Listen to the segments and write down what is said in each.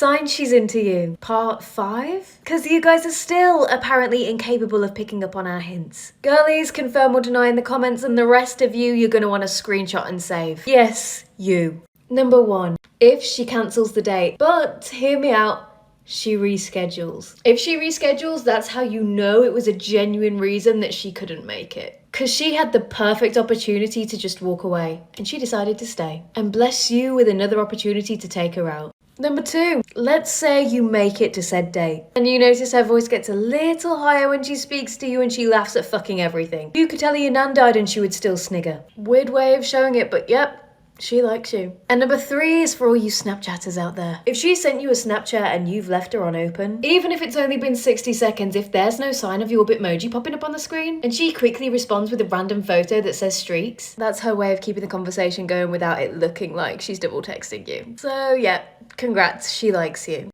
Signs she's into you. Part 5? Because you guys are still apparently incapable of picking up on our hints. Girlies, confirm or deny in the comments, and the rest of you, you're going to want to screenshot and save. Yes, you. Number 1. If she cancels the date. But, hear me out, she reschedules. If she reschedules, that's how you know it was a genuine reason that she couldn't make it. Because she had the perfect opportunity to just walk away, and she decided to stay. And bless you with another opportunity to take her out. Number 2, let's say you make it to said date, and you notice her voice gets a little higher when she speaks to you and she laughs at fucking everything. You could tell her your nan died and she would still snigger. Weird way of showing it, but yep. She likes you. And number 3 is for all you Snapchatters out there. If she sent you a Snapchat and you've left her on open, even if it's only been 60 seconds, if there's no sign of your Bitmoji popping up on the screen, and she quickly responds with a random photo that says streaks, that's her way of keeping the conversation going without it looking like she's double texting you. So yeah, congrats, she likes you.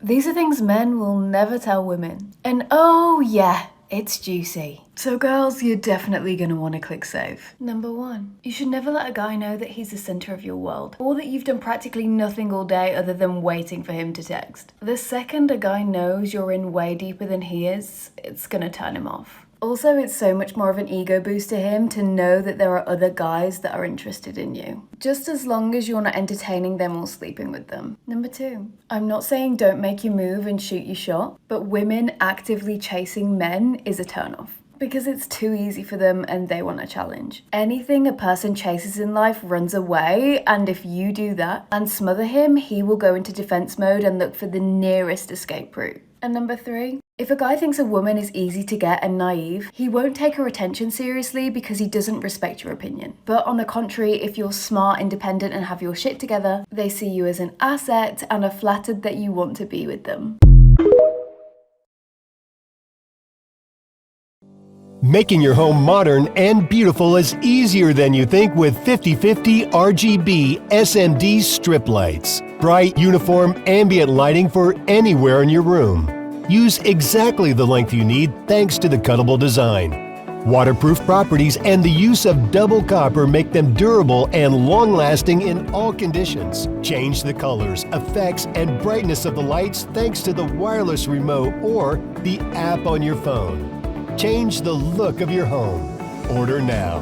These are things men will never tell women. And oh yeah, it's juicy. So girls, you're definitely gonna want to click save. Number 1, you should never let a guy know that he's the center of your world, or that you've done practically nothing all day other than waiting for him to text. The second a guy knows you're in way deeper than he is, it's gonna turn him off. Also, it's so much more of an ego boost to him to know that there are other guys that are interested in you. Just as long as you're not entertaining them or sleeping with them. Number 2, I'm not saying don't make your move and shoot your shot, but women actively chasing men is a turnoff. Because it's too easy for them and they want a challenge. Anything a person chases in life runs away, and if you do that and smother him, he will go into defense mode and look for the nearest escape route. And number 3, if a guy thinks a woman is easy to get and naive, he won't take her attention seriously because he doesn't respect your opinion. But on the contrary, if you're smart, independent, and have your shit together, they see you as an asset and are flattered that you want to be with them. Making your home modern and beautiful is easier than you think with 50/50 RGB SMD strip lights. Bright, uniform, ambient lighting for anywhere in your room. Use exactly the length you need thanks to the cuttable design. Waterproof properties and the use of double copper make them durable and long-lasting in all conditions. Change the colors, effects, and brightness of the lights thanks to the wireless remote or the app on your phone. Change the look of your home. Order now.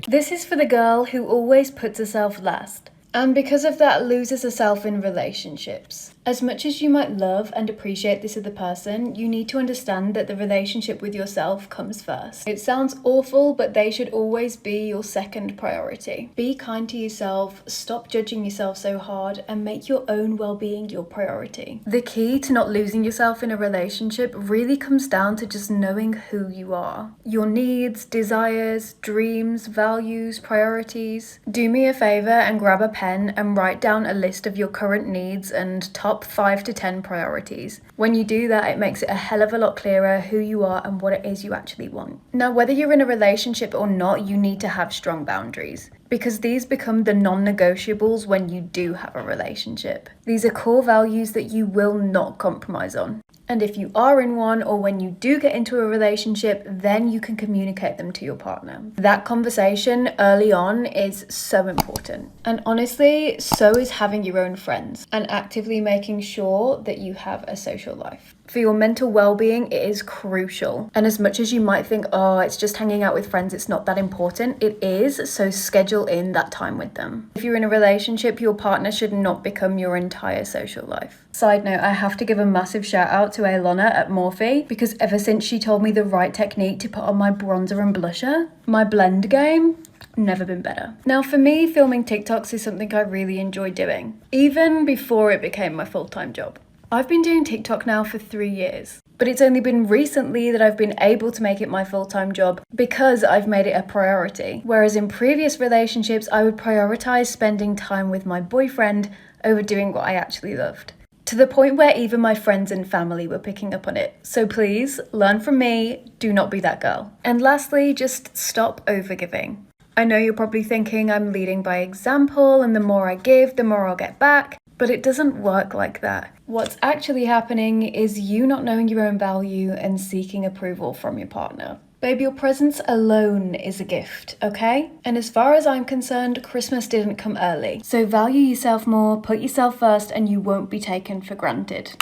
This is for the girl who always puts herself last, and because of that loses herself in relationships. As much as you might love and appreciate this other person, you need to understand that the relationship with yourself comes first. It sounds awful, but they should always be your second priority. Be kind to yourself, stop judging yourself so hard, and make your own well-being your priority. The key to not losing yourself in a relationship really comes down to just knowing who you are. Your needs, desires, dreams, values, priorities. Do me a favor and grab a pen and write down a list of your current needs and top 5 to 10 priorities. When you do that, it makes it a hell of a lot clearer who you are and what it is you actually want. Now, whether you're in a relationship or not, you need to have strong boundaries, because these become the non-negotiables when you do have a relationship. These are core values that you will not compromise on. And if you are in one, or when you do get into a relationship, then you can communicate them to your partner. That conversation early on is so important. And honestly, so is having your own friends and actively making sure that you have a social life. For your mental well-being, it is crucial. And as much as you might think, oh, it's just hanging out with friends, it's not that important, it is, so schedule in that time with them. If you're in a relationship, your partner should not become your entire social life. Side note, I have to give a massive shout out to Ailana at Morphe, because ever since she told me the right technique to put on my bronzer and blusher, my blend game, never been better. Now for me, filming TikToks is something I really enjoy doing, even before it became my full-time job. I've been doing TikTok now for 3 years, but it's only been recently that I've been able to make it my full-time job because I've made it a priority. Whereas in previous relationships, I would prioritize spending time with my boyfriend over doing what I actually loved. To the point where even my friends and family were picking up on it. So please, learn from me, do not be that girl. And lastly, just stop overgiving. I know you're probably thinking I'm leading by example and the more I give, the more I'll get back. But it doesn't work like that. What's actually happening is you not knowing your own value and seeking approval from your partner. Babe, your presence alone is a gift, okay? And as far as I'm concerned, Christmas didn't come early. So value yourself more, put yourself first, and you won't be taken for granted.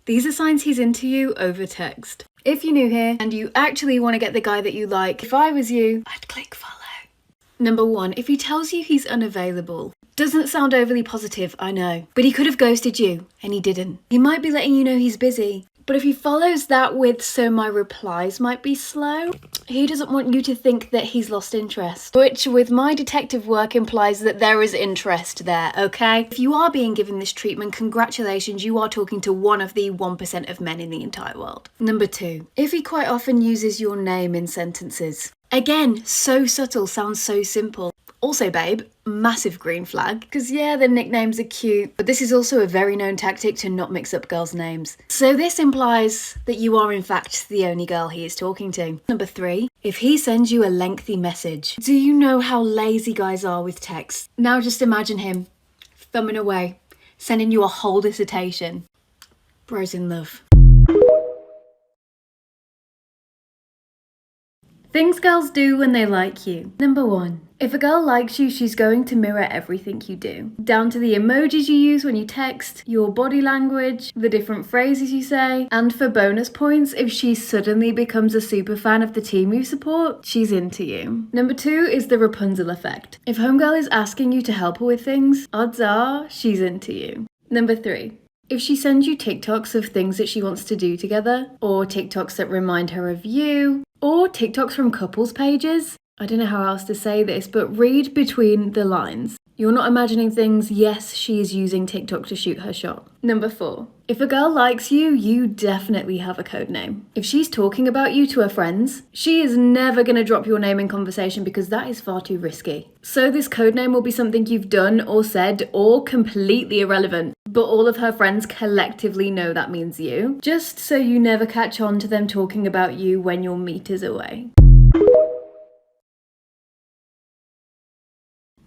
These are signs he's into you over text. If you're new here and you actually want to get the guy that you like, if I was you, I'd click follow. Number 1, if he tells you he's unavailable. Doesn't sound overly positive, I know. But he could have ghosted you, and he didn't. He might be letting you know he's busy. But if he follows that with, so my replies might be slow, he doesn't want you to think that he's lost interest. Which, with my detective work, implies that there is interest there, okay? If you are being given this treatment, congratulations, you are talking to one of the 1% of men in the entire world. Number 2, if he quite often uses your name in sentences. Again, so subtle, sounds so simple. Also, babe, massive green flag, because yeah, the nicknames are cute, but this is also a very known tactic to not mix up girls' names. So this implies that you are in fact the only girl he is talking to. Number 3, if he sends you a lengthy message. Do you know how lazy guys are with text? Now just imagine him, thumbing away, sending you a whole dissertation. Bro's in love. Things girls do when they like you. Number 1, if a girl likes you, she's going to mirror everything you do. Down to the emojis you use when you text, your body language, the different phrases you say, and for bonus points, if she suddenly becomes a super fan of the team you support, she's into you. Number 2 is the Rapunzel effect. If homegirl is asking you to help her with things, odds are she's into you. Number 3, if she sends you TikToks of things that she wants to do together, or TikToks that remind her of you, or TikToks from couples pages. I don't know how else to say this, but read between the lines. You're not imagining things, yes, she is using TikTok to shoot her shot. Number 4, if a girl likes you, you definitely have a code name. If she's talking about you to her friends, she is never going to drop your name in conversation because that is far too risky. So this code name will be something you've done or said or completely irrelevant, but all of her friends collectively know that means you, just so you never catch on to them talking about you when you're meters away.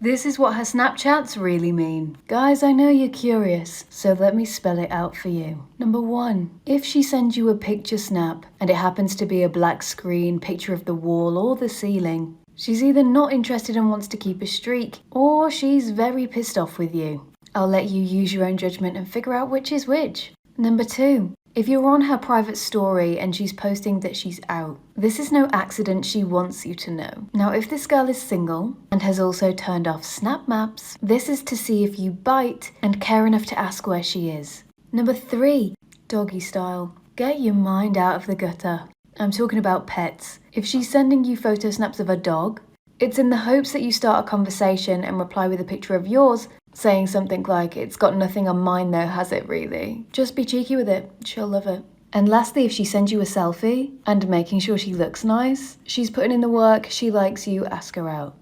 This is what her Snapchats really mean. Guys, I know you're curious, so let me spell it out for you. Number 1, if she sends you a picture snap and it happens to be a black screen picture of the wall or the ceiling, she's either not interested and wants to keep a streak, or she's very pissed off with you. I'll let you use your own judgment and figure out which is which. Number 2, if you're on her private story and she's posting that she's out, this is no accident, she wants you to know. Now, if this girl is single and has also turned off Snap Maps, this is to see if you bite and care enough to ask where she is. Number 3, doggy style. Get your mind out of the gutter. I'm talking about pets. If she's sending you photo snaps of a dog, it's in the hopes that you start a conversation and reply with a picture of yours, saying something like, "It's got nothing on mine though, has it really?" Just be cheeky with it, she'll love it. And lastly, if she sends you a selfie and making sure she looks nice, she's putting in the work, she likes you, ask her out.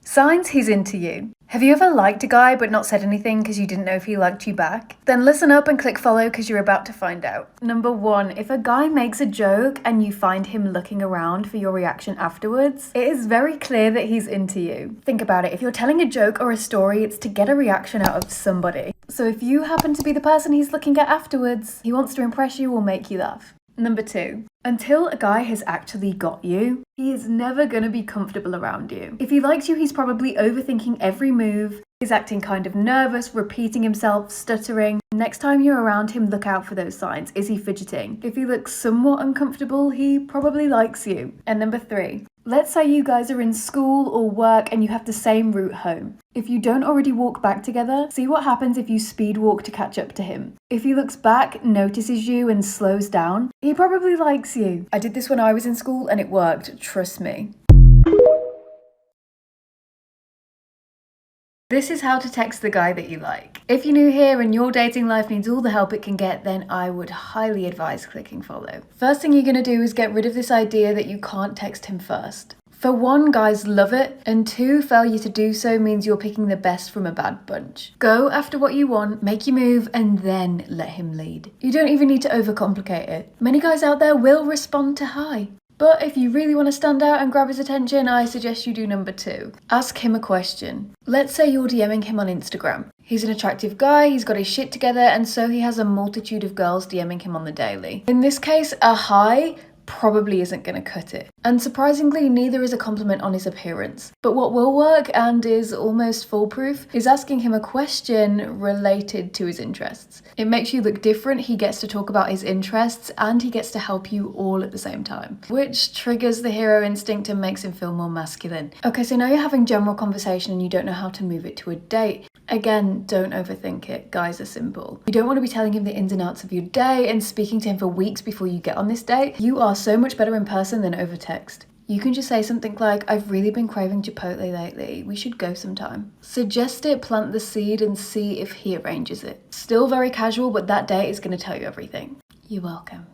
Signs he's into you. Have you ever liked a guy but not said anything because you didn't know if he liked you back? Then listen up and click follow because you're about to find out. Number 1, if a guy makes a joke and you find him looking around for your reaction afterwards, it is very clear that he's into you. Think about it, if you're telling a joke or a story, it's to get a reaction out of somebody. So if you happen to be the person he's looking at afterwards, he wants to impress you or make you laugh. Number 2, until a guy has actually got you, he is never going to be comfortable around you. If he likes you, he's probably overthinking every move, he's acting kind of nervous, repeating himself, stuttering. Next time you're around him, look out for those signs. Is he fidgeting? If he looks somewhat uncomfortable, he probably likes you. And number 3, let's say you guys are in school or work and you have the same route home. If you don't already walk back together, see what happens if you speed walk to catch up to him. If he looks back, notices you and slows down, he probably likes you. I did this when I was in school and it worked, trust me. This is how to text the guy that you like. If you're new here and your dating life needs all the help it can get, then I would highly advise clicking follow. First thing you're going to do is get rid of this idea that you can't text him first. For 1, guys love it, and 2, failure to do so means you're picking the best from a bad bunch. Go after what you want, make your move, and then let him lead. You don't even need to overcomplicate it. Many guys out there will respond to hi. But if you really want to stand out and grab his attention, I suggest you do number 2. Ask him a question. Let's say you're DMing him on Instagram. He's an attractive guy, he's got his shit together, and so he has a multitude of girls DMing him on the daily. In this case, a hi probably isn't going to cut it. And surprisingly, neither is a compliment on his appearance. But what will work, and is almost foolproof, is asking him a question related to his interests. It makes you look different, he gets to talk about his interests, and he gets to help you all at the same time, which triggers the hero instinct and makes him feel more masculine. Okay, so now you're having general conversation and you don't know how to move it to a date. Again, don't overthink it. Guys are simple. You don't want to be telling him the ins and outs of your day and speaking to him for weeks before you get on this date. You are so much better in person than over text. You can just say something like, I've really been craving Chipotle lately, we should go sometime. Suggest it, plant the seed, and see if he arranges it. Still very casual, but that date is going to tell you everything. You're welcome.